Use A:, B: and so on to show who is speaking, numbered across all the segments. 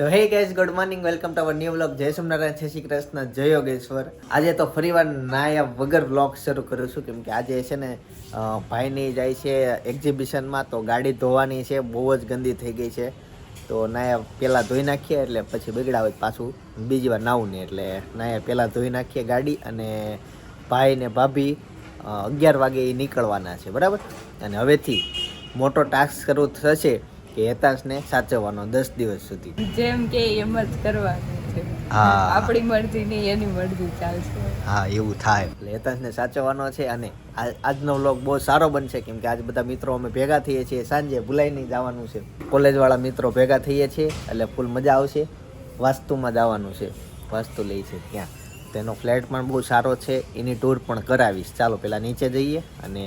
A: તો hey guys, good morning, welcome to our new vlog. જય સોમનારાયણ, જય શ્રી કૃષ્ણ, જય યોગેશ્વર. આજે તો ફરીવાર નાયા વગર વ્લોગ શરૂ કરું છું, કેમ કે આજે છે ને ભાઈની જાય છે એક્ઝિબિશનમાં, તો ગાડી ધોવાની છે, બહુ જ ગંદી થઈ ગઈ છે. તો નાયા પહેલાં ધોઈ નાખીએ, એટલે પછી બગડા હોય પાછું બીજી વાર નાવું નહીં, એટલે નાયા પહેલાં ધોઈ નાખીએ ગાડી. અને ભાઈ ને ભાભી 11 વાગે નીકળવાના છે, બરાબર. અને હવેથી મોટો ટાસ્ક કરવો થશે કે હેતાંશને સાચવવાનો 10 દિવસ સુધી.
B: જેમ કે એમ જ કરવાનું છે.
A: હા,
B: આપણી મરજી નહીં, એની મરજી ચાલશે.
A: હા, એવું થાય. એટલે હેતાંશને સાચવવાનો છે. અને આજનો વ્લોગ બહુ સારો બનશે, કેમ કે આજ બધા મિત્રો અમે ભેગા થઈએ છીએ. સાંજે ભૂલાઈ નહીં જવાનું છે, કોલેજવાળા મિત્રો ભેગા થઈએ છીએ, એટલે ફૂલ મજા આવશે. વાસ્તુમાં જવાનું છે, વાસ્તુ લઈ છે ત્યાં. તેનો ફ્લેટ પણ બહુ સારો છે, એની ટૂર પણ કરાવીશ. ચાલો પહેલાં નીચે જઈએ અને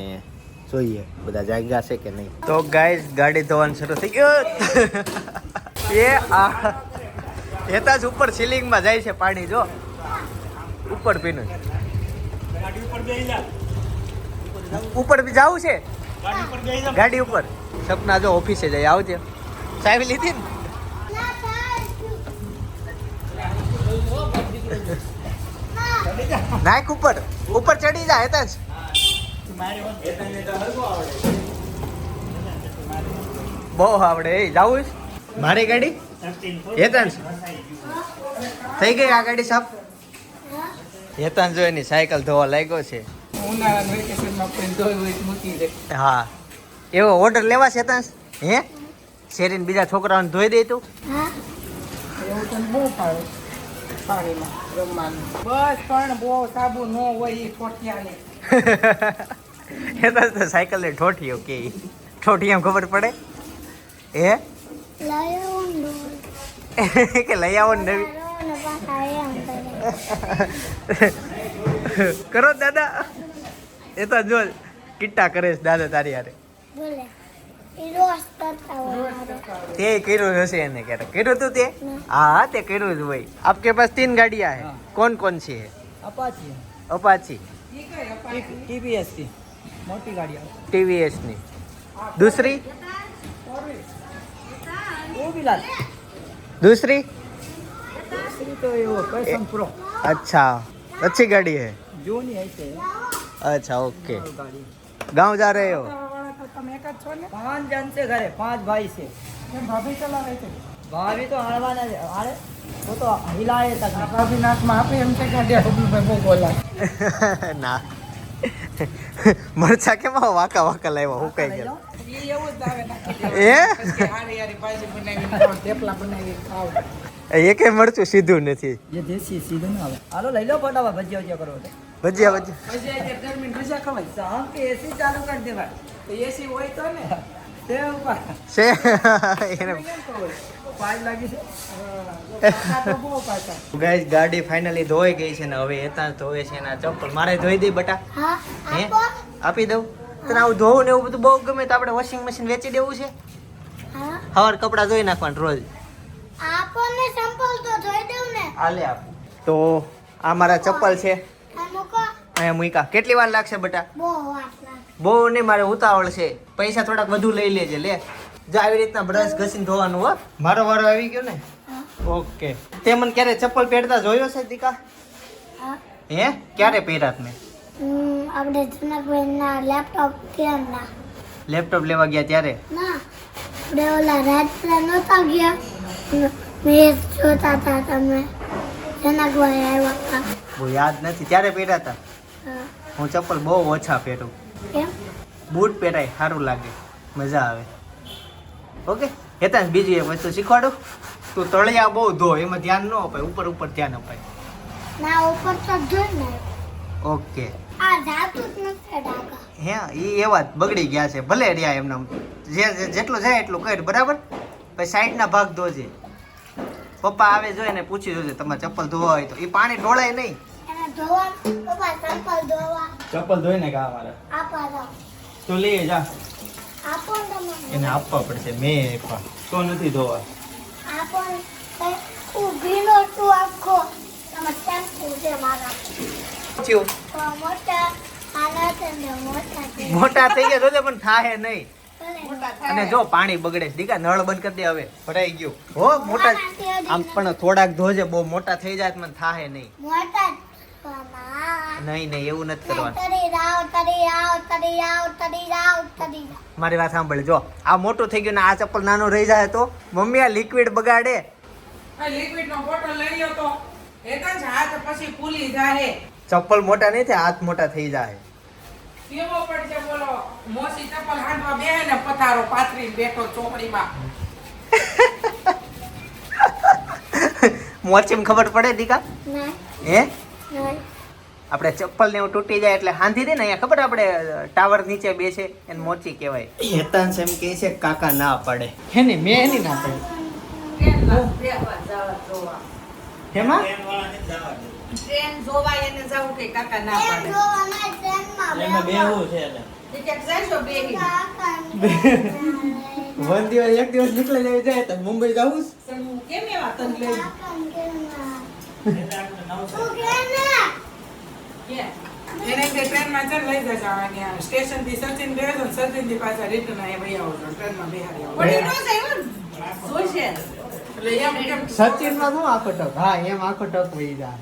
A: જોઈએ બધા જાગ્યા છે કે નહીં. તો ગાઈઝ, ગાડી ધોવાનું શરૂ થઈ ગયું. એ આ હેતાંશ ઉપર સીલિંગમાં જાય છે પાણી, જો ઉપર પીનું. ઉપર બી જવું છે ગાડી ઉપર. સપના જો ઓફિસે જાય, આવજે. સાહેબ લીધી ને. નાખ ઉપર, ઉપર ચડી જા હેતાંશ. બહુ આવડે. જાવું મારી ગાડી હેતાંશ થઈ ગઈ. આ ગાડી સાફ. હેતાંશ જો એની સાયકલ ધોવા લાગ્યો છે. હા, એવો ઓર્ડર લેવા છે હેતાંશ. હે શેરીને બીજા છોકરાઓને ધોઈ દે તું. હેતાંશ તો સાયકલ ને ઠોઠીઓ કે ઠોઠી એમ ખબર પડે. એ કે લઈ આવો ને નવી. કરો દાદા. એ તો જો કિટ્ટા કરે છે દાદા તારી હારે. તે કર્યું હશે એને, ક્યારે કર્યું તું તે? હા, તે કર્યું જ હોય. આપકે પાસ 3 ગાड़ियां है, कौन कौन सी है?
C: अपाची
A: अपाची,
C: टीवीएस की मोटी गाड़ियाँ
A: टीवीएस ની. दूसरी
C: वो भी ला
A: दूसरी
C: तो ये वो पैशन प्रो
A: अच्छा, अच्छी गाड़ी है.
C: जो नहीं ऐसे
A: अच्छा, ओके.
C: गाड़ी
A: गांव जा रहे हो?
C: તમે એક જ છો ને? 5 જણ છે ઘરે, 5 ભાઈ છે. કેમ ભાભી ચલાવે છે? ભાભી તો હળવાના છે. અરે वो तो हिलाए तक भाभी नाक में आपे एम से क्या दे बो बोला
A: ના મરચા કેમાં વાકા વાકા લાવ્યા, હું કઈ ગયો.
C: ये એવું જ આવે નાખી દે.
A: એ
C: કે હારી હારી ભાજી બનાવી થેપલા બનાવી ખાવ.
A: એકે મરચું સીધું નથી.
C: ये देसी सीधे ना આવે. હાલો લઈ લો ફટાફટ ભજીયા ભજીયા કરો તો.
A: ભજીયા ભજીયા
C: પછી આ ગરમી ભજીયા ખવાય. સામ કે એસી ચાલુ કરી દેવાય. તો એસી હોય તો ને તે ઉપર
A: છે એને.
C: પાઈ લાગી છે. તો બહુ પાછા.
A: ગાઈસ, ગાડી ફાઇનલી ધોઈ ગઈ છે ને હવે હેતાંશ ધોવે છે એના ચપ્પલ. મારે ધોઈ દે બટા. હે આપી દઉં તને? આવું ધોવું ને એવું બધું બહુ ગમે તો આપણે વોશિંગ મશીન વેચી દેવું છે. સવાર કપડાં ધોઈ નાખવાનું રોજ.
D: આપણને સંપલ તો જોઈ દઉં ને.
A: આલે આપ. તો આ મારા ચપ્પલ છે,
D: આ મૂકો.
A: અહીંયા મૂકા. કેટલી વાર લાગશે બટા?
D: બહુ વાત લાગે.
A: બહુ નહીં, મારે ઉતાવળ છે. પૈસા થોડાક વધુ લઈ લેજે. લે જો આવી રીતના બ્રશ ઘસીને ધોવાનું. હો, મારો વારો આવી ગયો ને. ઓકે. તે મને ક્યારે ચપ્પલ પહેરતા જોયો છે દીકા?
D: હા.
A: હે ક્યારે પહેર્યા તમે?
D: આપણે જનકભાઈના લેપટોપ કેના
A: લેપટોપ લેવા ગયા ત્યારે?
D: ના, આપણે ઓલા રાત્રે નહોતા ગયા, મેચ જોતા હતા તમે. જનકભાઈ આવ્યા હતા.
A: બહુ યાદ નથી. ત્યારે પહેર્યા હતા.
D: હા.
A: હું ચપ્પલ બહુ ઓછા પહેરું.
D: કેમ?
A: બૂટ પહેરાય, સારું લાગે, મજા આવે. ઓકે હેતાંશ, બીજી એક વસ્તુ શીખવાડું. તું તળિયા બહુ ધો, એમાં ધ્યાન ન અપાય, ઉપર ઉપર ધ્યાન અપાય.
D: ના, ઉપર તો જોઈ ને.
A: ઓકે.
D: આ જાતું જ નથી ડાકા.
A: હે એ એવા જ બગડી ગયા છે. ભલે રહ્યા એમને જેટલું જાય એટલું કર, બરાબર. પછી સાઈડના ભાગ ધોજે. પપ્પા આવે જોઈએ ને પૂછી જોજે તમારે ચપ્પલ ધોવા હોય તો. એ પાણી ઢોળાય નહીં.
D: એને ધોવા પપ્પા સંપલ ધોવા
C: ચપ્પલ ધોઈને કા મારે
D: આપા દો.
C: તો લઈ જા.
D: આપો ને તમે.
A: એને આપવા પડશે. મેં આપ્યા
C: તો નથી ધોવા.
D: આપો ને. ઊભીનો તું આખો તમે શેમ્પુ છે મારા.
A: થયું
D: મોટા આના છે ને મોટા છે.
A: મોટા થઈ ગયા તો પણ થાહે નહીં.
D: ભલે
A: અને જો પાણી બગડે છે દીકા, નળ બંધ કરી દે હવે, ભરાઈ ગયું હો. મોટા આમ પણ થોડાક ધોજે, બહુ મોટા થઈ જાય તો મને થાહે નહીં.
D: મોટા મામા
A: નહીં એવું નથી કરવાનું.
D: તરી રાવ.
A: મારી વાત સાંભળ, જો આ મોટું થઈ ગયું ને આ ચપ્પલ નાનું રહી જાય તો મમ્મી આ લિક્વિડ બગાડે.
E: લિક્વિડ નો બોટલ લઈ લ્યો તો એક જ હાથ પછી ફૂલી જાય.
A: ચપ્પલ મોટા નહીં થાય, હાથ મોટા થઈ જાય.
E: કેવો પડશે બોલો, મોસી ચપ્પલ હાંડવા બેહે ને પથારો પાથરીને બેઠો ચોકડીમાં.
A: મોચીમ ખબર પડે દીકા
D: ના
A: હે?
D: ના
A: આપણે ચપ્પલ ને એવું તૂટી જાય એટલે હાંધી દે ને, અહીંયા ખબર આપણે ટાવર નીચે બેસે એને મોચી કહેવાય. હેતાંશ એમ કહે છે કાકા ના પડે હે ને, મેં એની ના પડે. હેમાં
E: ટ્રેન જોવાય એને જાવું કે કાકા ના
D: એ
E: પાડે.
D: જોવાના ટ્રેનમાં
C: બેહવું છે એને.
E: ટિકિટ જાશો બેહી.
A: વન દિવસ એક દિવસ નીકળી જાય જાય તો મુંબઈ જવું
E: કેમ એવા તન લઈ એને તે ટ્રેનમાં ચાલ લઈ જજો અહીંયા સ્ટેશન થી સચિન બેસો ને સચિન થી પાછા રિટર્ન અહીંયા વહી આવો છો ટ્રેનમાં બેહારી આવો. પડી નો જાય જોશે એટલે એમ
A: સચિન માં શું આખો ટક? હા એમ આખો ટક વહી જાય.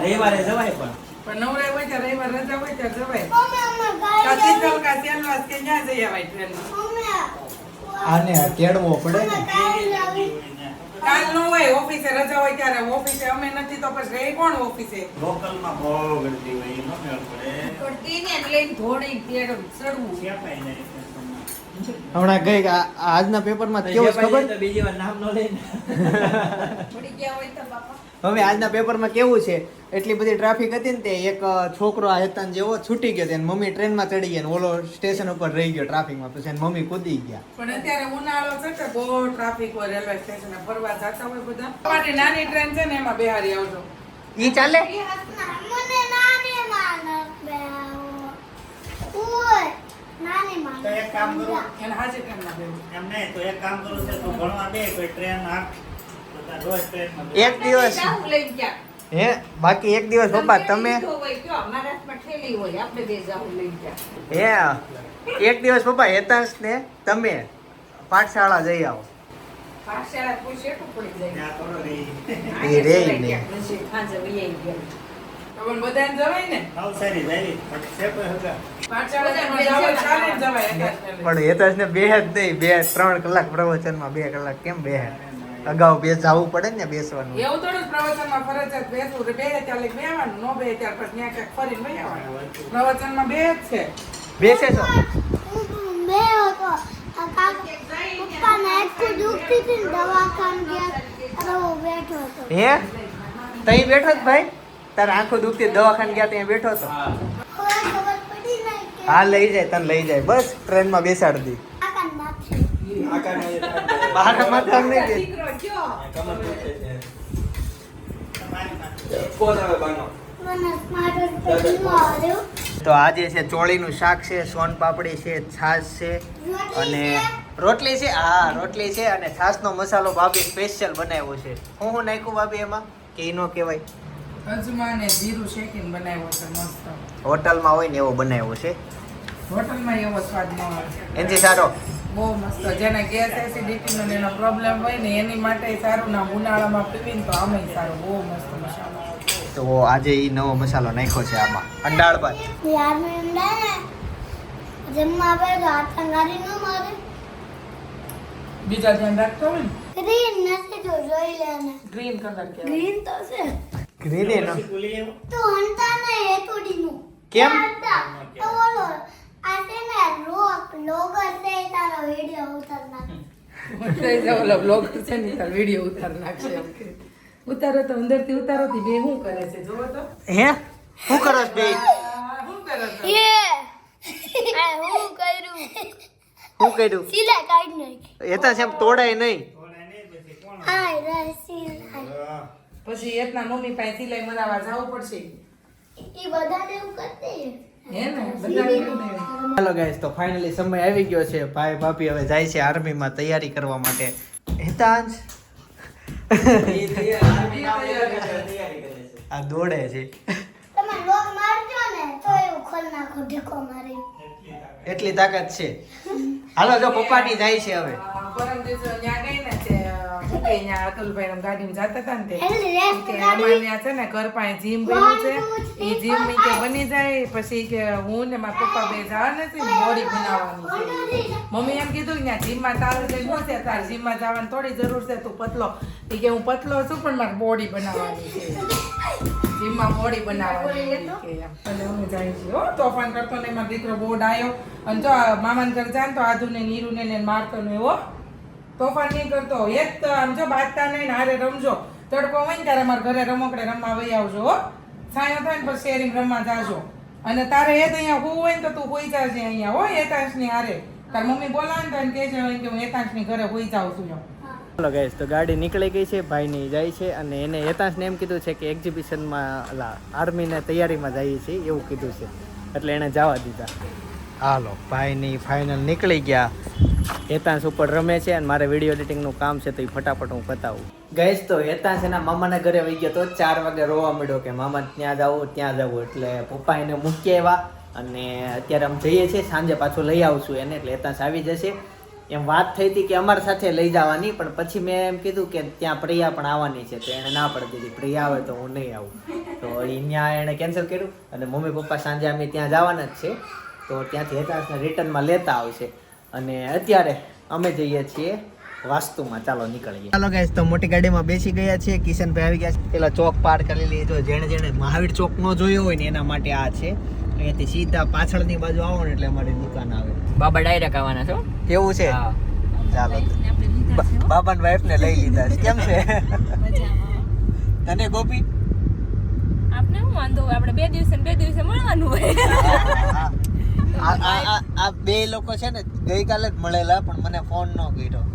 C: રવિવારે જવાય પણ.
E: પણ નવરાય હોય ત્યારે રવિવાર રજા હોય ત્યારે જવાય.
D: મમ્મી
E: કા શીતલ કા સેલવાસ કે ન્યા જઈ આવાય ટ્રેનમાં.
A: આને તેડવો પડે ને.
E: કાલ નો હોય ઓફિસે રજા હોય ત્યારે ઓફિસે અમે નથી તો પછી રહી કોણ ઓફિસે.
A: હમણાં ગઈ આજના પેપરમાં કેવું છે ખબર?
C: બીજી વાર નામ નો લઈને.
A: હવે આજના પેપરમાં કેવું છે, એટલી બધી ટ્રાફિક હતી ને તે એક છોકરો આ હેતાન જેવો છૂટી ગયો, તેની મમ્મી ટ્રેનમાં ચડી ગયા ને ઓલો સ્ટેશન ઉપર રહી ગયો ટ્રાફિકમાં, પછી એની મમ્મી કૂદી ગયા.
E: પણ અત્યારે ઉનાળો છે કે બહુ ટ્રાફિક હોય રેલવે સ્ટેશને ફરવા જતા હોય બધા. માટે નાની ટ્રેન છે ને એમાં બેહારી આવજો.
A: ઈ ચાલે?
D: મને નાની માનસ ઓય નાની માનસ
C: તો એક કામ કરો.
E: એને હાજી ટ્રેનમાં બેહવું.
C: એમ નહીં તો એક કામ કરું છે, તું ભણવા બે કોઈ ટ્રેન હાક તો તાર રોજ ટ્રેનમાં બે.
A: એક દિવસ હે બાકી એક દિવસ પપ્પા તમે હે એક દિવસ પપ્પા હેતાંશ ને તમે પાઠશાળા જઈ આવો.
E: પાઠશાળા કોઈ શેઠું પડી જાય.
C: ત્યાં થોડો રહી.
A: એ રે ને
E: પણ બધાને જવાય ને.
C: નવસારી જાય પછી છે કોઈ હગા.
E: પાઠશાળામાં જવાય, ચાલે ને જવાય એકાદ
A: પણ હેતાંશ ને બેહે જ નહીં, 2-3 કલાક પ્રવચનમાં 2 કલાક કેમ બેહે? અગાઉ જવું પડે ને બેસવાનું.
E: એવું થોડું જ પ્રવચનમાં ફરજિયાત બેસવું છે. બેહે ત્યારે બેહવાનું, નો બેહે ત્યાર પછી ત્યાં ક્યાંક ફરીને વહી આવવાનું. પ્રવચનમાં બે જ છે.
A: બેસે છો?
D: બે હતો આ કાકા પપ્પાને આખું દુખતી હતી ને દવાખાને ગયા અરે હું બેઠો હતો
A: હે તઈ બેઠો જ ભાઈ? તારે આંખો દુખતી દવાખાને ગયા ત્યાં બેઠો હતો?
D: હવે ખબર પડી નહીં કે
A: હા લઈ જાય, તને લઈ જાય, બસ ટ્રેનમાં બેસાડી દી.
D: કાકા નાખી
A: બહાર માથા નહીં દે.
D: મને સ્માર્ટ પેટીમાં આવ્યો
A: તો આજે છે ચોળીનું શાક છે, સોન પાપડી છે, છાશ છે અને રોટલી છે. હા રોટલી છે અને છાશનો મસાલો ભાભી સ્પેશિયલ બનાવ્યો છે. હું નાખ્યું ભાભી એમાં કે ઈ નો કહેવાય?
E: અજમા ને જીરું શેકીને બનાવ્યો છે મસ્ત.
A: હોટલમાં હોય ને એવો બનાવ્યો છે,
E: હોટલમાં એવો સ્વાદ ન આવે.
A: એનાથી સારો.
E: બહુ મસ્ત. જેને ગેસ એસિડિટીનો ને એનો પ્રોબ્લેમ હોય ને એની માટે સારું, ના ઉનાળામાં પીવીને તો આમેય સારું. બહુ મસ્ત મસાલો.
A: તો આજે ઈ નવો મસાલો નાખ્યો છે આમાં. અને દાળ ભાત.
D: યાર મેં ને જમવા આવે તો હાથ ગાડી ન મારે
E: બીજા ધ્યાન રાખતો હોય ને.
D: ગ્રીન નથી તો જોઈ લેને
E: ગ્રીન કલર કે
D: ગ્રીન તો છે
A: ગ્રીન એનો
C: ભૂલી આવ્યો.
D: તો હંતા ને એ તોડીનું
A: કેમ?
D: તો બોલો આ છે ને લોગર છે તારો વિડિયો ઉતાર નાખ
E: ઉતારી જાવ, ઓલા બ્લોગર છે ને તાર વિડીયો ઉતાર નાખશે એમ કે. ઉતારો તો અંદરથી ઉતારો થી બે શું કરે છે જોવો તો.
A: હે શું કરો છો બે?
E: શું કરે છે?
D: આ હું કર્યું
A: શું કર્યું?
D: સિલા કાઢી નાખી
A: એ તો સેમ તોડાય નહીં.
D: હાય રસી
E: પછી એટલા મમ્મી પાસે સિલાઈ મરાવા જવું પડશે.
D: ઈ બધાને એવું કરતે
E: હે ને બધા
A: હાલો ગાઈસ, તો ફાઇનલી સમય આવી ગયો છે. ભાઈ ભાભી હવે જાય છે આર્મીમાં તૈયારી કરવા માટે. હેતાંશ આ દોડે છે.
D: તમે લોક મારજો ને તો એવું ખોલ નાખો ઢેકો મારી
A: એટલી તાકાત છે. હાલો જો પપ્પાની જાય છે હવે.
E: પરમ દિવસે ત્યાં ગઈ ને તે હું કઈ ત્યાં અતુલભાઈ ના ગાડીમાં જતા હતા ને તે
D: એટલે rest
E: કે
D: કરી.
E: અમારે ત્યાં છે ને ઘર પાસે જીમ બન્યું છે એ જીમ કે બની જાય પછી કે હું ને મારા પપ્પા બે જવાના છે બોડી બનાવવાની છે. મમ્મી એમ કીધું કે ત્યાં જીમમાં તારું કઈ શું છે તાર જીમમાં જવાની થોડી જરૂર છે તું પતલો એ કે હું પતલો છું પણ મારે બોડી બનાવવાની છે જીમમાં બોડી બનાવવાની કે એમ. એટલે હું જાય છે હો તોફાન કરતો ને મારો દીકરો બોર્ડ આવ્યો અને જો મામાને ઘર જાય ને તો આધુને નીરુને ને મારતો ને એવો તોફાન નહીં કરતો એક તો આમ જો બાજતા નહીં ને હારે રમજો તડકો હોય ને ત્યારે અમારા ઘરે રમકડે રમવા વહી આવજો હો સાયો થાય ને પછી શેરીમ રમવા જાજો અને તારે એ તો અહીંયા હોવું હોય ને તો તું હોઈ જાજે અહીંયા હો એતાંશની હારે તાર મમ્મી બોલાવે ને તો એને કહેજે કે હું એતાંશની ઘરે હોઈ જાઉં છું એમ.
A: ચાલો ગાઈસ તો ગાડી નીકળી ગઈ છે, ભાઈની જાય છે અને એને હેતાંશને એમ કીધું છે કે એક્ઝિબિશનમાં આર્મીને તૈયારીમાં જઈએ છીએ એવું કીધું છે એટલે એણે જવા દીધા. હાલો ભાઈની ફાઇનલ નીકળી ગયા. હેતાંશ ઉપર રમે છે અને મારે વિડીયો એડિટિંગનું કામ છે તો એ ફટાફટ હું પતાવું. ગાઈસ તો હેતાંશ એના મામાના ઘરે વહી ગયો તો 4 વાગે રોવા મળ્યો કે મામા ત્યાં જવું એટલે પપ્પા એને મૂકી આવ્યા અને અત્યારે અમે જઈએ છીએ, સાંજે પાછું લઈ આવશું એને એટલે હેતાંશ આવી જશે. એમ વાત થઈ હતી કે અમારી સાથે લઈ જવાની પણ પછી મેં એમ કીધું કે ત્યાં પ્રિયા પણ આવવાની છે તો એણે ના પડી દીધી, પ્રિયા આવે તો હું નહીં આવું તો અહીંયા એણે કેન્સલ કર્યું અને મમ્મી પપ્પા સાંજે અમે ત્યાં જવાના જ છે તો ત્યાંથી હેતાંશને રિટર્નમાં લેતા આવશે અને અત્યારે અમે જઈએ છીએ વાસ્તુમાં. ચાલો નીકળીએ. ચાલો ગાઈસ તો મોટી ગાડીમાં બેસી ગયા છીએ. કિશનભાઈ આવી ગયા છે. પેલા ચોક પાર કરી લીધો. જેણે મહાવીર ચોક નો જોયો હોય ને એના માટે આ છે. અહીંયાથી સીધા પાછળની બાજુ આવો ને એટલે અમારી દુકાન આવે.
C: બાબા ડાયરેક્ટ આવવાના છો
A: એવું છે? ચાલો બાબાની વાઈફ ને લઈ લીધા છે. કેમ છે તને ગોપી?
B: આપણે શું વાંધો હોય, આપણે બે દિવસે મળવાનું હોય.
A: આ બે લોકો છે ને ગઈકાલે જ મળેલા પણ મને ફોન ન કર્યો.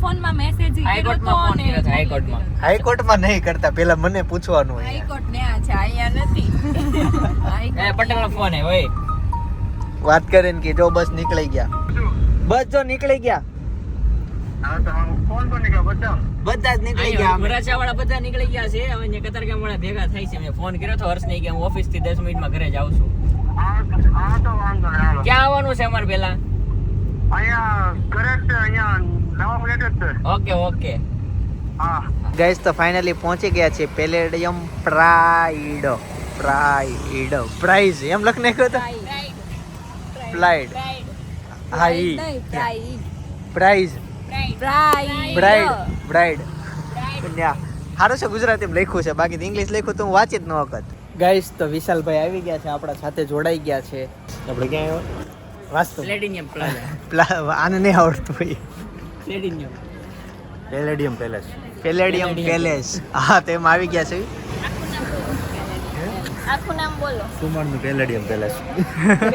B: ફોનમાં મેસેજ
A: હાઈકોર્ટમાં નહીં કરતા, પેલા મને પૂછવાનું હોય.
B: હાઈકોર્ટ ને આ છે અહીંયા નથી.
C: પટેલ નો ફોન હે ઓય
A: વાત કરીને કે જો બસ નીકળી ગયા, બસ જો નીકળી ગયા, બધા જ નીકળી ગયા.
C: વરાછા વાળા બધા નીકળી ગયા છે. હવે અહીંયા કતારગામ વાળા ભેગા થાય છે. મેં ફોન કર્યો તો હર્ષને કે હું ઓફિસ થી 10 મિનિટમાં ઘરે જાઉં છું. ક્યાં આવવાનું છે અમારે પેલા? ઓકે
A: ગાઈસ તો ફાઇનલી પહોંચી ગયા છે પેલેડિયમ પ્રાઇડ પ્રાઇઝ એમ લખ નાખ્યો તો પ્રાઇડ હા ઈ પ્રાઇઝ બ્રાઇડ સારું છે ગુજરાતીમાં લખ્યું છે, બાકી ઇંગ્લિશ લખ્યું તો હું વાંચી જ ન વખત. ગાઈસ તો વિશાલભાઈ આવી ગયા છે, આપણા સાથે જોડાઈ ગયા છે. આપણે ક્યાં આવ્યો? Vastu
C: platinum plaza.
A: આને નહીં આવડતું ભાઈ.
C: પ્લેટિનિયમ
A: પેલેડિયમ પેલેસ હા તેમાં આવી ગયા છે.
B: આખું નામ બોલો.
F: સુમરનું પેલેડિયમ પેલેસ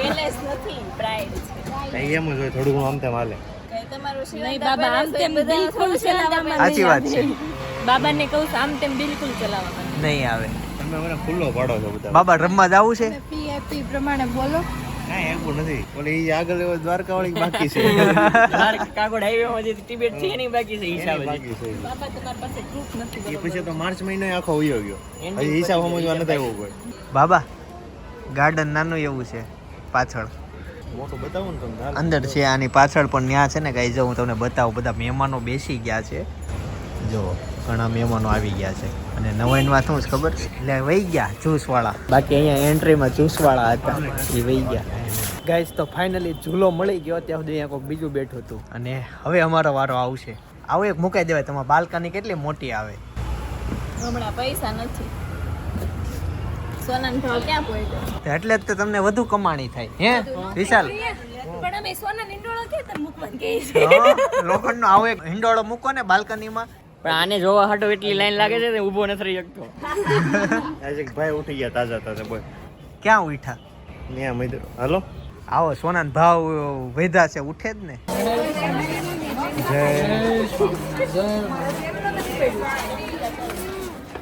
B: પેલેસ નથી, પ્રાઇડ છે.
F: એમ જ હોય, થોડું ઘણું આમ તેમ હાલે.
B: નહીં બાબા, આમ તેમ બિલકુલ ચલાવવામાં
A: સાચી વાત છે.
B: બાબાને કહું છું, આમ તેમ બિલકુલ ચલાવવામાં
A: નહીં આવે.
F: તમે મને ખુલ્લો પાડો છો બધા.
A: બાબા રમવા જવું છે?
B: પીએપી પ્રમાણે બોલો.
F: કાંઈ એવું નથી. ઓલી ઈ આગળ એવો દ્વારકા વાળી બાકી છે.
C: કાગોડ હાઈવે માં જે ટિબેટ થી એની બાકી છે હિસાબ
F: એની બાકી છે.
B: બાબા તમારી પાસે પ્રૂફ નથી.
F: એ પછી તો માર્ચ મહિનો આખો વયો ગયો. હજી હિસાબ સમજવા નથી આવ્યો કોઈ.
A: બાબા ગાર્ડન નાનું એવું છે પાછળ,
F: મોટું બતાવું ને તમને.
A: અંદર છે આની પાછળ પણ ત્યાં છે ને ગાઈઝ હું તમને બતાવું. બધા મહેમાનો બેસી ગયા છે, જો ઘણા મહેમાનો આવી ગયા છે અને નવાઈનમાં શું છે ખબર એટલે વહી ગયા જ્યુસ વાળા. બાકી અહીંયા એન્ટ્રીમાં જ્યુસ વાળા હતા એ વહી ગયા. ગાઈઝ તો ફાઇનલી ઝૂલો મળી ગયો. ત્યાં સુધી અહીંયા કોઈક બીજું બેઠું હતું અને હવે અમારો વારો આવશે. આવું એક મુકાઈ દેવાય. તમારી બાલ્કની કેટલી મોટી આવે.
B: હમણાં પૈસા નથી, સોનાનો ભાવ ક્યાં પડ્યો?
A: એટલે જ તો તમને વધુ કમાણી થાય હે વિશાલ.
B: પણ અમે સોના નિંડોળો કે તને મૂકવાનું કહે છે.
A: લોખંડનો આવો એક હિંડોળો મૂકો ને બાલ્કનીમાં.
C: પણ આને જોવા હાટો એટલી લાઈન લાગે છે ઊભો નથી રહી શકતો.
F: આજે એક ભાઈ ઉઠી ગયા તાજા બોલ.
A: ક્યાં ઉઠા?
F: ત્યાં મૈદર. હાલો
A: આવો સોના ભાવ વધ્યા છે, ઉઠે જ ને.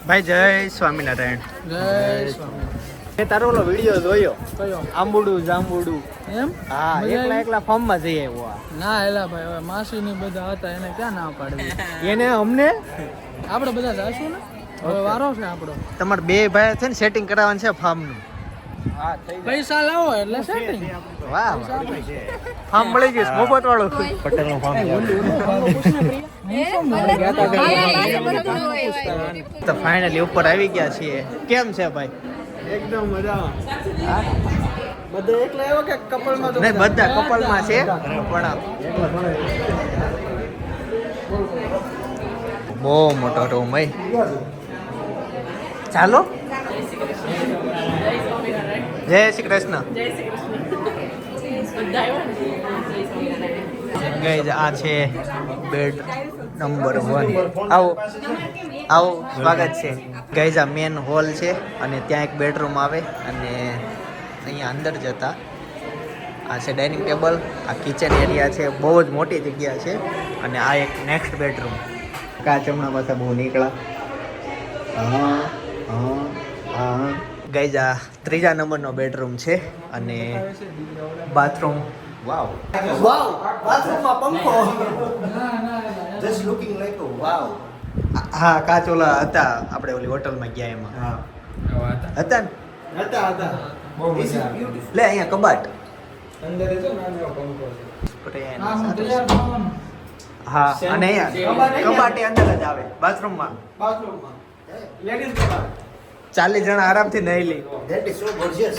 A: ભાઈ જય સ્વામિનારાયણ. મેં તારો ઓલો વિડીયો જોયો.
G: કયો?
A: આંબુડું જાંબુડું.
G: એમ?
A: હા એકલા ફોર્મમાં જઈ આવ્યો આ.
G: ના એલા ભાઈ, હવે માસી ની બધા હતા એને ક્યાં ના પાડવી.
A: એને અમને
G: આપણે બધા જાશું ને, હવે વારો છે આપણો.
A: તમારે બે ભાઈ છે ને સેટિંગ કરાવવાનું છે ફાર્મનું.
G: પૈસા લાવો એટલે સેટિંગ.
A: વાહ ફાર્મ મળી ગયું મફત વાળું
F: પટેલનું ફાર્મ
A: તો ફાઇનલી ઉપર આવી ગયા છીએ. કેમ છે ભાઈ?
G: એકદમ મજા. બધે એકલા એવો કે કપલમાં
A: નહીં બધા કપલમાં છે પણ બહુ મોટો રૂમ ભાઈ. ચાલો જય શ્રી કૃષ્ણ. ગાઈઝ આ છે બેડ નંબર 1. આવો આવો સ્વાગત છે ગાઈઝ. આ મેન હોલ છે અને ત્યાં એક બેડરૂમ આવે અને અહીંયા અંદર જતા આ છે ડાઇનિંગ ટેબલ. આ કિચન એરિયા છે, બહુ જ મોટી જગ્યા છે. અને આ એક નેક્સ્ટ બેડરૂમ. કાચ હમણાં પાછા બહુ નીકળ્યા. ગાઈઝ આ 3જા નંબરનો બેડરૂમ છે અને બાથરૂમ. વાવ વાવ બાથરૂમમાં પંખો.
F: જસ્ટ લુકિંગ લાઈક અ વાવ.
A: હા કાચ ઓલા હતા આપણે ઓલી હોટલમાં ગયા એમાં હતા ને. લે અહીંયા કબાટ. હા અને અહીંયા કબાટ એ અંદર જ આવે બાથરૂમમાં. 40 જણા આરામથી નહીં લે.
F: That is so gorgeous.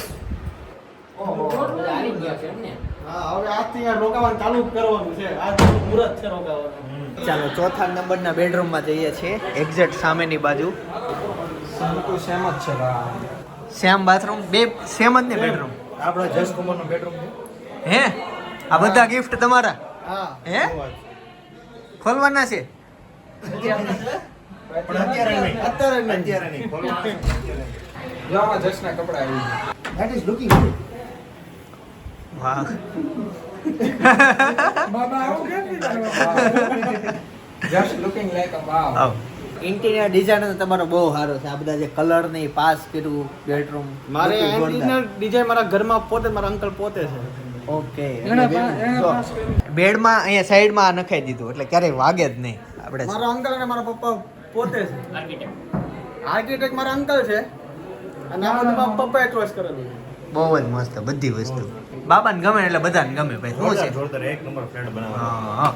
A: ચાલો ચોથા નંબરના બેડરૂમમાં જઈએ છીએ. એક્ઝેક્ટ સામેની બાજુ સેમ બાથરૂમ. બે સેમ જ ને બેડરૂમ.
F: આપણો જસ કુમારનો બેડરૂમ છે.
A: હે આ બધા ગિફ્ટ તમારા? હે ખોલવાના છે?
F: પણ અત્યારે નહીં. ખોલવાનું ધેટ ઇઝ લુકિંગ ગુડ.
A: વાહ ઇન્ટિરિયર ડિઝાઇન તમારો બહુ સારો છે. આ બધા જે કલર ને પાસ કર્યું બેડરૂમ.
G: મારે ઇન્ટિરિયર ડિઝાઇન મારા ઘરમાં પોતે મારા અંકલ પોતે છે.
A: ઓકે બેડમાં અહીંયા સાઈડમાં આ નખાઈ દીધું એટલે ક્યારેય વાગે જ નહીં. આપણે
G: મારા અંકલ અને મારા પપ્પા પોતે છે આર્કિટેક્ટ. મારા અંકલ છે અને આ બધું મારા પપ્પાએ ચોઈસ કરેલું છે.
A: બહુ જ મસ્ત બધી વસ્તુ. બાબાને ગમે એટલે બધાને ગમે ભાઈ. શું છે?
F: જોરદાર એક નંબર ફ્લેટ બનાવવાનો.
A: હા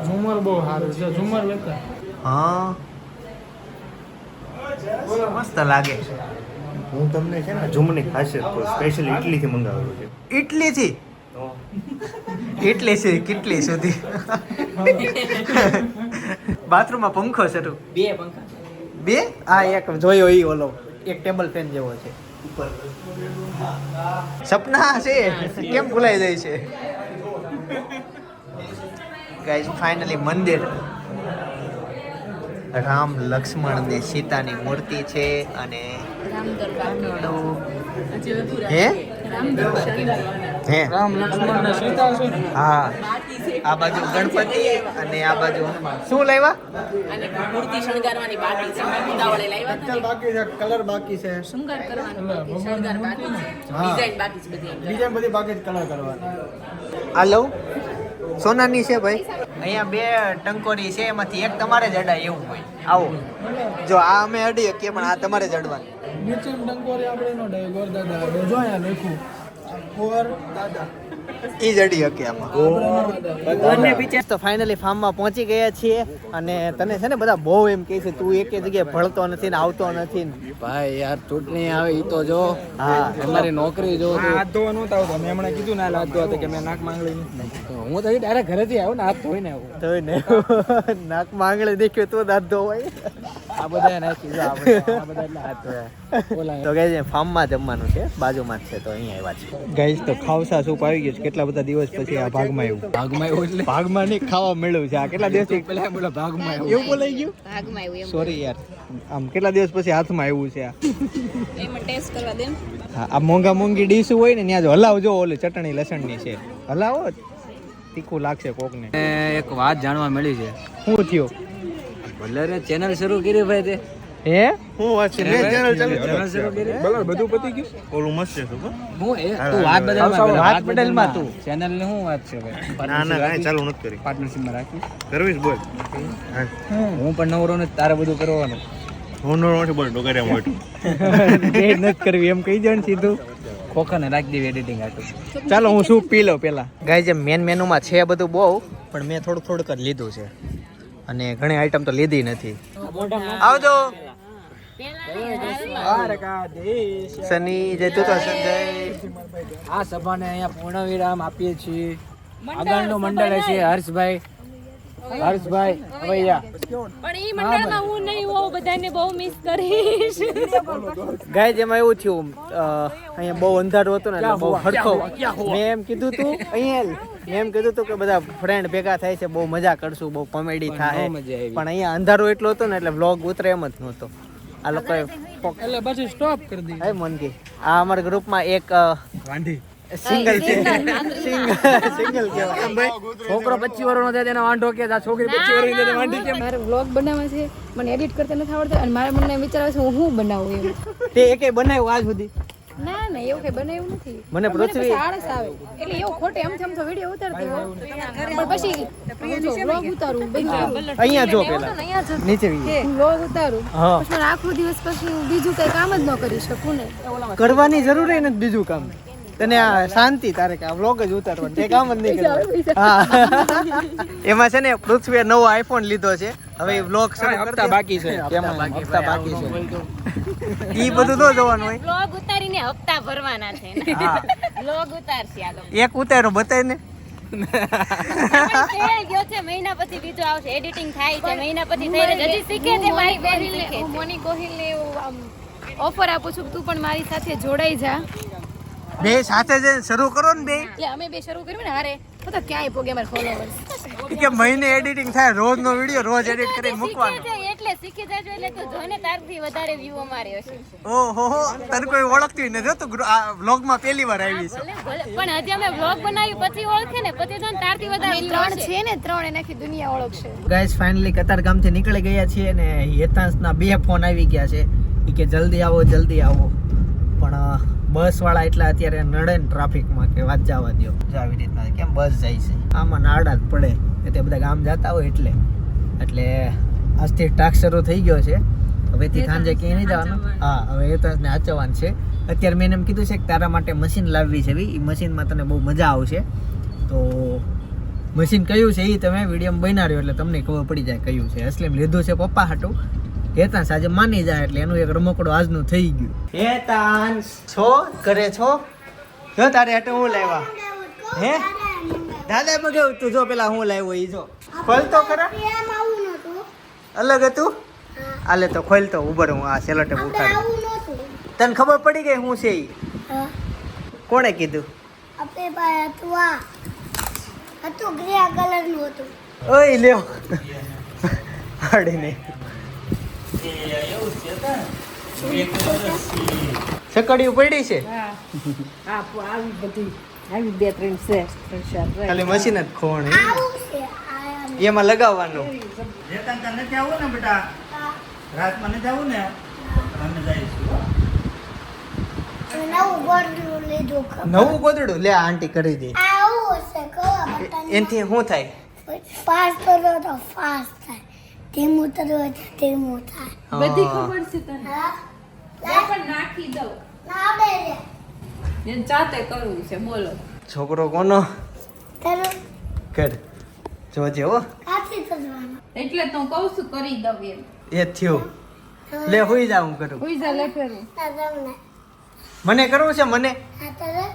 G: ઝુમર બહુ સારું છે. ઝુમર લેતા
A: હા મસ્ત લાગે.
F: હું તમને છે ને ઝુમની ખાસિયત કહું. સ્પેશિયલ ઇટલીથી મંગાવેલું છે.
A: ઇટલીથી?
F: તો
A: ઇટલી છે કેટલી સુધી? બાથરૂમમાં પંખો શરૂ. બે આ એક જોયો ઈ ઓલો એક ટેબલ ફેન જેવો છે. સપના છે કેમ ભૂલાઈ જાય છે? ગાઈસ ફાઇનલી મંદિર. રામ લક્ષ્મણ ને સીતાની મૂર્તિ છે અને હે હે
G: રામ લક્ષ્મણ ને સીતા છે.
A: હા આ બાજુ ગણપતિ અને આ બાજુ હનુમાન. શું લાવ્યા?
H: અને મૂર્તિ શણગારવાની બાકી છે ઉતાવળે લાવ્યા હતા ને.
G: બાકી છે, કલર બાકી છે,
H: શૃંગાર કરવાનો બાકી, શણગાર બાકી છે, ડિઝાઇન બાકી છે બધી.
G: ડિઝાઇન બધી બાકી છે, કલર કરવાની.
A: આ લઉં સોનાની છે ભાઈ. અહીંયા બે ટંકોરી છે એમાંથી એક તમારે જ અડાય એવું હોય. આવો જો આ અમે અડીએ કે પણ આ તમારે જ અડવાનું.
G: નીચે ડંકોરી આપણે નો ડાય ગોર દાદા આપણે જો અહીંયા લખ્યું ગોર દાદા.
A: ઈ જ અડી શકે આમાં. તો ફાઇનલી ફાર્મમાં પહોંચી ગયા છીએ અને તને છે ને બધા બહુ એમ કહે છે તું એક જગ્યાએ ભળતો નથી ને આવતો નથી ને.
G: ભાઈ યાર ચૂંટણી આવે ઈ તો જો.
A: હા
G: તમારી નોકરી જો હાથ ધોવા નહોતા આવતો. મેં હમણાં કીધું ને હાથ ધોવા કે મેં નાક માંગળી નથી. હું તો ડાયરેક્ટ ઘરેથી આવ્યો ને હાથ ધોઈને આવ્યો.
A: તો ને નાક માંગળે દેખ્યો તો દાંત ધોવાય.
G: આ બધા નાખી જો આ બધા એટલે હાથ ધોયા. ઓલા
A: તો ગાઈઝ ફાર્મમાં જમવાનું છે બાજુમાં જ છે તો અહીંયા આવ્યા છે. ગાઈઝ તો ખાવસા સૂપ આવી ગયું છે. કેટલા બધા દિવસ પછી આ ભાગમાં આવ્યું.
G: ભાગમાં આવ્યો એટલે
A: ભાગમાં નહીં ખાવા મળ્યું છે. આ કેટલા દિવસથી
G: પેલા બોલા ભાગમાં આવ્યો.
A: એવું બોલાઈ ગયું?
H: ભાગમાં આવ્યું
A: સોરી યાર આમ કેટલા દિવસ પછી હાથમાં આવ્યું છે આ.
H: એમાં ટેસ્ટ કરવા દે.
A: હા આ મોંઘા મોંઘી ડીશ હોય ને ત્યાં જો હલાવજો ઓલી ચટણી લસણની છે હલાવો તીખું લાગશે કોકને.
G: એક વાત જાણવા મળી છે.
A: શું થયો?
G: ભલે ચેનલ શરૂ કરી ભાઈ તે
A: હે શું વાત છે? મેં ચેનલ ચાલુ
G: ચેનલ શરૂ કરી બરાબર બધું પતી ગયું.
F: ઓલું મસ્ત છે શું?
G: હું એ તું વાત બદલમાં
A: વાત બદલમાં તું
G: ચેનલ ને શું વાત છે ભાઈ?
F: ના ના કાંઈ ચાલુ નથી કરી.
G: પાર્ટનરશિપમાં રાખી
F: કરવીશ બોલ.
G: હું પણ નવરો ને તારે બધું કરવાનું.
F: હું નો નથી બોલ ડોગરિયા મોટું.
A: એ નથી કરવી એમ કહી દે ને સીધું.
C: ખોખાને રાખી દેવી એડિટિંગ આટું.
A: ચાલો હું સૂપ પી લઉં પેલા. ગાય જે મેન મેનુમાં છે બધું બહુ, પણ મેં થોડુંક જ લીધું છે અને ઘણી આઈટમ તો લીધી નથી. આવજો સની જય તું તો સંજય.
C: આ સભાને અહીંયા પૂર્ણ વિરામ આપીએ છીએ. આગળનું મંડળ છે હર્ષભાઈ અવૈયા.
B: પણ ઈ મંડળમાં હું નહીં હોઉં, બધાને બહુ મિસ કરીશ.
A: ગાય જેમાં એવું થયું અહીંયા બહુ અંધારું હતું ને એટલે બહુ હરખો મેં એમ કીધું તું કે બધા ફ્રેન્ડ ભેગા થાય છે, બહુ મજા કરશું, બહુ કોમેડી થાય, પણ અહીંયા અંધારું એટલું હતું ને એટલે વ્લોગ ઉતરે એમ જ નહોતો. આ લોકોએ
C: એટલે પછી સ્ટોપ કરી દીધું.
A: હે મનકી, આ અમારા ગ્રુપમાં એક
C: વાંઢી
A: સિંગલ છે. સિંગલ કહેવાય.
C: છોકરો 25 વર્ષનો થાય તેને વાંઢો કે આ છોકરી 25 વર્ષની થાય વાંઢી કેમ?
I: મારે વ્લોગ બનાવવા છે, મને એડિટ કરતા નથી આવડતું અને મારા મને વિચાર આવે છે હું બનાવું એમ.
A: તે એકે બનાવ્યું આજ સુધી?
I: ના એવું કઈ બનાવ્યું નથી.
A: મને પૃથ્વી
I: પછી આળસ આવે એટલે એવું ખોટે આમ તો વિડીયો ઉતારતી હોઉં પણ પછી વ્લોગ ઉતારું બધું
A: અહીંયા જો પેલા નીચે
I: વ્લોગ ઉતારું
A: હા.
I: પછી મને આખો દિવસ પછી હું બીજું કઈ કામ જ ન કરી શકું ને.
A: કરવાની જરૂર ય નથી બીજું કામ. તને આ શાંતિ તારે કે આ વ્લોગ જ ઉતારવાનું, તે કામ જ નહીં કરવાનું. હા. એમાં છે ને પૃથ્વીએ નવો આઈફોન લીધો છે, હવે વ્લોગ
C: હપ્તા બાકી છે. તેમાં હપ્તા બાકી છે.
A: ઈ બધું તો જોવાનું હોય.
B: બ્લોગ ઉતારીને હપ્તા ભરવાના છે.
A: હા.
B: બ્લોગ ઉતારશે આ લોકો.
A: એક ઉતારો બતાય ને.
B: તે ગયો છે, મહિના પછી બીજો આવશે. એડિટિંગ થાય છે, મહિના પછી થઈ રહે. હજી શીખે છે, મારી બેન શીખે
I: હું મોની ગોહિલને એવું ઓફર આપું છું કે તું પણ મારી સાથે જોડાઈ જા.
A: બે સાથે જ શરૂ કરો ને બે.
I: એટલે અમે બે શરૂ કર્યું ને હારે તો ક્યાંય પોગે મારા ફોલોવર્સ.
A: કે મહિને એડિટિંગ થાય, રોજનો વિડિયો રોજ એડિટ કરીને મૂકવાનો.
B: શીખે છે એટલે શીખી જાય એટલે તો જોને તારથી વધારે વ્યૂ અમારે હશે.
A: ઓહો હો, તને કોઈ ઓળખતી નથી. તું આ વ્લોગમાં પહેલી વાર આવી છે.
B: ભલે પણ હજી અમે વ્લોગ બનાવ્યું પછી ઓળખે ને, પછી જોને તારથી વધારે view
I: ત્રણ
B: હશે.
I: છે ને ત્રણ એને આખી દુનિયા ઓળખશે.
A: ગાઈસ ફાઇનલી કતારગામથી નીકળી ગયા છીએ ને હેતાંશના 2 ફોન આવી ગયા છે. ઈ કે જલ્દી આવો પણ બસ વાળા એટલા અત્યારે નડે ને ટ્રાફિકમાં કે વાત જવા દો. જો આવી રીતના કેમ બસ જાય છે, આમાં નાડા જ પડે કે તે બધા ગામ જતા હોય એટલે આજથી ટાસ્ક શરૂ થઈ ગયો છે. હવેથી સાંજે ક્યાંય નહીં જવાનું. હા, હવે હેતાંશને આચવવાનું છે. અત્યારે મેં એમ કીધું છે કે તારા માટે મશીન લાવવી છે. એ મશીનમાં તને બહુ મજા આવશે. તો મશીન કયું છે એ તમે વિડીયોમાં બનાવ્યો એટલે તમને ખબર પડી જાય કયું છે. અસલીમ લીધું છે પપ્પા હાટું. હેતાંશ આજે માની જાય એટલે એનું એક રમકડું આજનું થઈ ગયું. હેતાંશ છો ઘરે છો? જો તારે હાટે હું લાવ્યા. હે દાદા મગાવ્યું તું? જો પેલા હું લાવ્યો ઈ જો. ખોલ તો ખરા.
D: એમ આવું નહોતું.
A: અલગ હતું. આલે તો ખોલ તો ઉભર હું આ સેલોટેપ ઉતારું.
D: આવું નહોતું.
A: તને ખબર પડી ગઈ હું છે ઈ?
D: હા.
A: કોણે કીધું?
D: આપણે પાસે હતું આ. હતું ગ્રે કલરનું હતું.
A: ઓય લ્યો હાડી નહીં. સકડીયું પડી છે.
H: આવી બધી આવી 2-3 છે.
A: ખાલી મશીન જ ખોણ
D: આવું છે. આ
A: એમાં લગાવવાનું.
F: નથી આવું ને બેટા, રાતમાં નથી આવું ને, અમે જઈશું.
D: નવું ગોળનું લીધું.
A: નવું ગોદડું લે આંટી કરી દે.
D: આવું છે કવા બટન.
A: એનથી શું થાય?
D: ફાસ્ટ કરો તો ફાસ્ટ થાય, ધીમું કરો તો ધીમું થાય.
I: બધી ખબર છે તને.
D: હા?
B: પણ નાખી દઉં.
D: ના આવડે રે.
B: એને જાતે કરવું છે. બોલો.
A: છોકરો કોનો?
D: તારું
A: કર જોજે હો.
D: કાથી કરવાનું.
B: એટલે તો હું કહું છું કરી દઉં એમ.
A: એ થયું. લે હુઈ જા, હું કરું.
I: કોઈ જા લે ફેરું.
D: ના તમને.
A: મને કરવું છે મને.
D: હા તારે.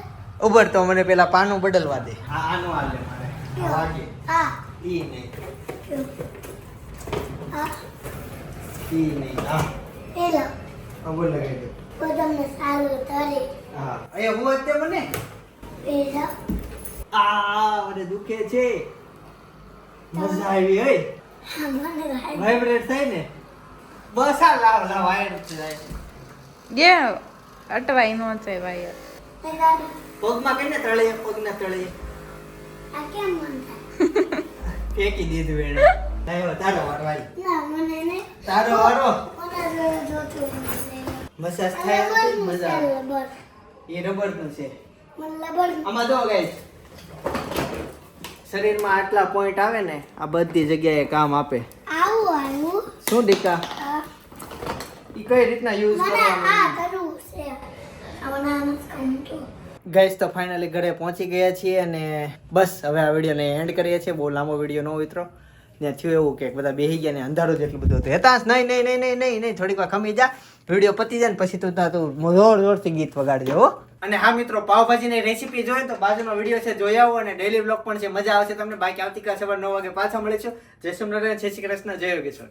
A: ઉભર તો મને પેલા પાનું બદલવા દે. હા આનું હાલે મારે. આ વાગે.
D: હા.
A: ઈ નહીં.
D: હા.
A: ઈ નહીં. હા.
D: પેલો.
A: અબો લગાઈ દે.
D: તો તમને સારું તારે.
A: હા. એ હું જ તે મને.
D: પેલો.
A: આ મને દુખે છે. મજા આવી હે.
D: હા મને ભાઈ.
A: વાઇબ્રેટ થાય ને. બસ આ લાવ વાયર જાય.
E: ગે અટવાઈ નો છે વાયર.
D: પેલા
A: પગમાં કઈને તળે, પગના તળે
D: આ કેમ મન થાય?
A: ફેંકી દીધું એને. લાવ્યો તારો વારો આવી.
D: ના મને ને.
A: તારો વારો.
D: મને જોતું મને.
A: મસાજ થાય છે, મજા આવે.
D: લબર.
A: એ રબરનું છે.
D: મને લબર.
A: આમાં જો ગાઈસ, શરીરમાં આટલા પોઈન્ટ આવે ને, આ બધી જગ્યાએ કામ આપે.
D: આવું આવ્યું.
A: શું દીકા?
D: હા.
A: ઈ કઈ રીતના યુઝ
D: મને
A: કરવાનું?
D: આ કરવું છે. આવના નથી
A: ગાઈસ તો ફાઇનલી ઘરે પહોંચી ગયા છીએ અને બસ હવે આ વિડીયોને એન્ડ કરીએ છીએ. બહુ લાંબો વિડીયો ન મિત્રો. ત્યાં થયું એવું કે બધા બેસી ગયા ને અંધારું જેટલું બધું હતું. હેતાંશ નહીં થોડીક વાર ખમી જા. વિડીયો પતી જાય ને પછી તું જોરથી ગીત વગાડજો હો. અને હા મિત્રો, પાવભાજીની રેસીપી જોઈએ તો બાજુનો વિડીયો છે, જોઈ આવો. અને ડેલી બ્લોગ પણ છે, મજા આવશે તમને. બાકી આવતીકાલ સવારે 9 વાગે પાછા મળીશું. જય સોમનારાયણ, જય શ્રી કૃષ્ણ, જય યોગેશ્વર.